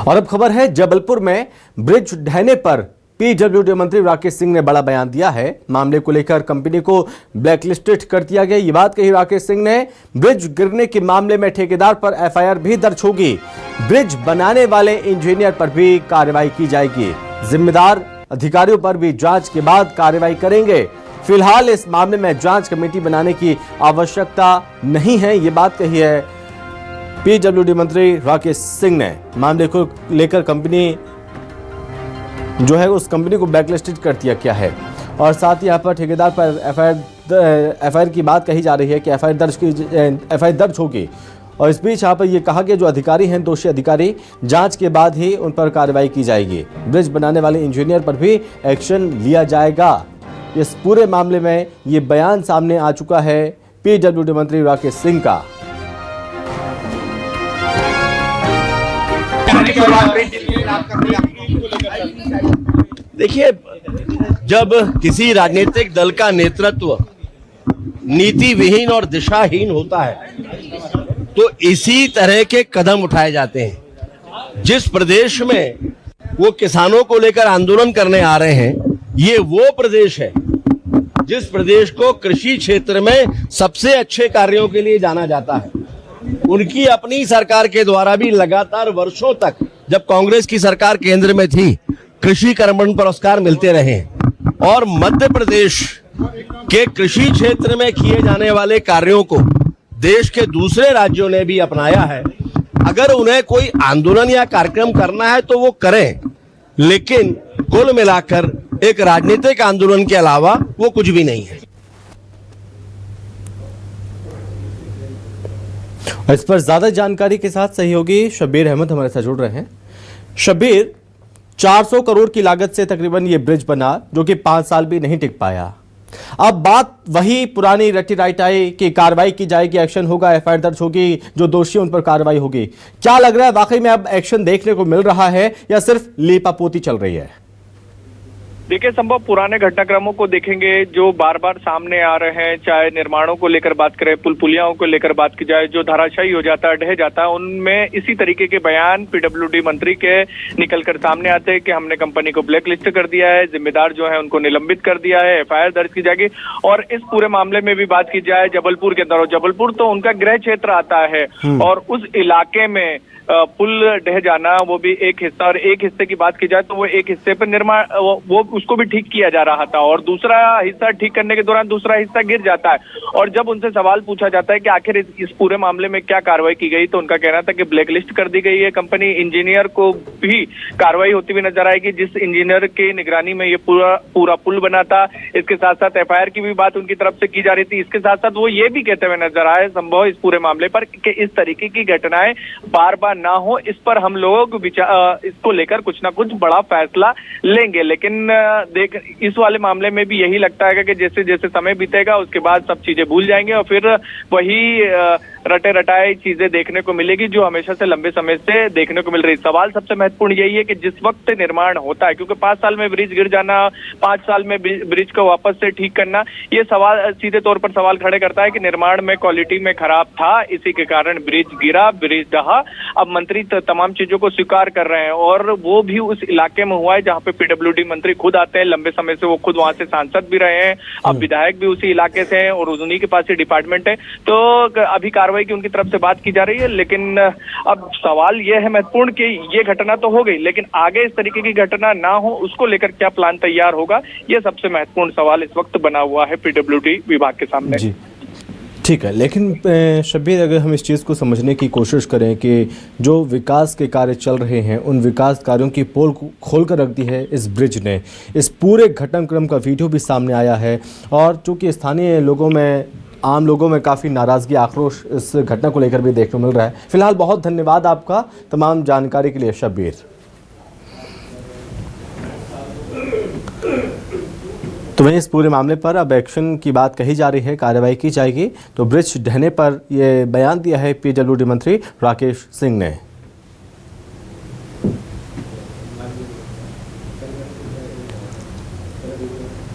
और अब खबर है जबलपुर में ब्रिज ढहने पर पीडब्ल्यूडी मंत्री राकेश सिंह ने बड़ा बयान दिया है। मामले को लेकर कंपनी को ब्लैकलिस्टेड कर दिया गया। ये बात कही राकेश सिंह ने। ब्रिज गिरने के मामले में ठेकेदार पर एफआईआर भी दर्ज होगी। ब्रिज बनाने वाले इंजीनियर पर भी कार्रवाई की जाएगी। जिम्मेदार अधिकारियों पर भी जांच के बाद कार्रवाई करेंगे। फिलहाल इस मामले में जांच कमेटी बनाने की आवश्यकता नहीं है, ये बात कही है पीडब्ल्यूडी मंत्री राकेश सिंह ने। मामले को लेकर कंपनी जो है उस कंपनी को ब्लैकलिस्टेड कर दिया गया है और साथ ही यहाँ पर ठेकेदार पर एफआईआर की बात कही जा रही है कि एफआईआर दर्ज होगी। और इस बीच यहाँ पर यह कहा गया जो अधिकारी हैं, दोषी अधिकारी, जांच के बाद ही उन पर कार्रवाई की जाएगी। ब्रिज बनाने वाले इंजीनियर पर भी एक्शन लिया जाएगा। इस पूरे मामले में ये बयान सामने आ चुका है पीडब्ल्यूडी मंत्री राकेश सिंह का। देखिए, जब किसी राजनीतिक दल का नेतृत्व नीति विहीन और दिशाहीन होता है तो इसी तरह के कदम उठाए जाते हैं। जिस प्रदेश में वो किसानों को लेकर आंदोलन करने आ रहे हैं, ये वो प्रदेश है जिस प्रदेश को कृषि क्षेत्र में सबसे अच्छे कार्यों के लिए जाना जाता है। उनकी अपनी सरकार के द्वारा भी लगातार वर्षों तक, जब कांग्रेस की सरकार केंद्र में थी, कृषि कर्मण पुरस्कार मिलते रहे और मध्य प्रदेश के कृषि क्षेत्र में किए जाने वाले कार्यों को देश के दूसरे राज्यों ने भी अपनाया है। अगर उन्हें कोई आंदोलन या कार्यक्रम करना है तो वो करें, लेकिन कुल मिलाकर एक राजनीतिक आंदोलन के अलावा वो कुछ भी नहीं है। इस पर ज्यादा जानकारी के साथ सहयोगी शब्बीर अहमद हमारे साथ जुड़ रहे हैं। शब्बीर, 400 करोड़ की लागत से तकरीबन ये ब्रिज बना जो कि 5 साल भी नहीं टिक पाया। अब बात वही पुरानी रटी राइटाई की कार्रवाई की जाएगी, एक्शन होगा, एफआईआर दर्ज होगी, जो दोषी उन पर कार्रवाई होगी। क्या लग रहा है, वाकई में अब एक्शन देखने को मिल रहा है या सिर्फ लीपापोती चल रही है? देखिए संभव, पुराने घटनाक्रमों को देखेंगे जो बार बार सामने आ रहे हैं, चाहे निर्माणों को लेकर बात करें, पुल पुलियाओं को लेकर बात की जाए, जो धराशायी हो जाता है, ढह जाता है, उनमें इसी तरीके के बयान पीडब्ल्यूडी मंत्री के निकलकर सामने आते हैं कि हमने कंपनी को ब्लैकलिस्ट कर दिया है, जिम्मेदार जो है उनको निलंबित कर दिया है, एफआईआर दर्ज की जाएगी। और इस पूरे मामले में भी बात की जाए जबलपुर के अंदर, जबलपुर तो उनका गृह क्षेत्र आता है और उस इलाके में पुल ढह जाना वो भी एक हिस्सा, और एक हिस्से की बात की जाए तो वो एक हिस्से पर निर्माण वो उसको भी ठीक किया जा रहा था और दूसरा हिस्सा ठीक करने के दौरान दूसरा हिस्सा गिर जाता है। और जब उनसे सवाल पूछा जाता है कि आखिर इस पूरे मामले में क्या कार्रवाई की गई, तो उनका कहना था कि ब्लैकलिस्ट कर दी गई है कंपनी। इंजीनियर को भी कार्रवाई होती हुई नजर आएगी जिस इंजीनियर के निगरानी में ये पूरा पुल बना था। इसके साथ साथ एफआईआर की भी बात उनकी तरफ से की जा रही थी। इसके साथ साथ वो ये भी कहते हुए नजर आए संभव इस पूरे मामले पर कि इस तरीके की घटनाएं बार बार ना हो, इस पर हम लोग इसको लेकर कुछ ना कुछ बड़ा फैसला लेंगे। लेकिन देख, इस वाले मामले में भी यही लगता है कि जैसे जैसे समय बीतेगा उसके बाद सब चीजें भूल जाएंगे और फिर वही रटे रटाए चीजें देखने को मिलेगी जो हमेशा से लंबे समय से देखने को मिल रही। सवाल सबसे महत्वपूर्ण यही है कि जिस वक्त निर्माण होता है, क्योंकि 5 साल में ब्रिज गिर जाना, 5 साल में ब्रिज को वापस से ठीक करना, ये सवाल सीधे तौर पर सवाल खड़े करता है कि निर्माण में क्वालिटी में खराब था, इसी के कारण ब्रिज गिरा, ब्रिज ढहा। अब मंत्री तमाम चीजों को स्वीकार कर रहे हैं और वो भी उस इलाके में हुआ है जहां पे पीडब्ल्यूडी मंत्री खुद आते हैं, लंबे समय से वो खुद वहां से सांसद भी रहे हैं, अब विधायक भी उसी इलाके से हैं और उन्हीं के पास ही डिपार्टमेंट है। तो अभी कार्रवाई की उनकी तरफ से बात की जा रही है, लेकिन अब सवाल यह है महत्वपूर्ण कि ये घटना तो हो गई, लेकिन आगे इस तरीके की घटना ना हो उसको लेकर क्या प्लान तैयार होगा, ये सबसे महत्वपूर्ण सवाल इस वक्त बना हुआ है पीडब्ल्यूडी विभाग के सामने। जी ठीक है, लेकिन शब्बीर, अगर हम इस चीज़ को समझने की कोशिश करें कि जो विकास के कार्य चल रहे हैं उन विकास कार्यों की पोल खोल कर रख दी है इस ब्रिज ने। इस पूरे घटनाक्रम का वीडियो भी सामने आया है और चूँकि स्थानीय लोगों में, आम लोगों में काफ़ी नाराज़गी, आक्रोश इस घटना को लेकर भी देखने को मिल रहा है। फिलहाल बहुत धन्यवाद आपका तमाम जानकारी के लिए शब्बीर। तो वहीं इस पूरे मामले पर अब एक्शन की बात कही जा रही है, कार्रवाई की जाएगी। तो ब्रिज ढहने पर यह बयान दिया है पीडब्ल्यूडी मंत्री राकेश सिंह ने।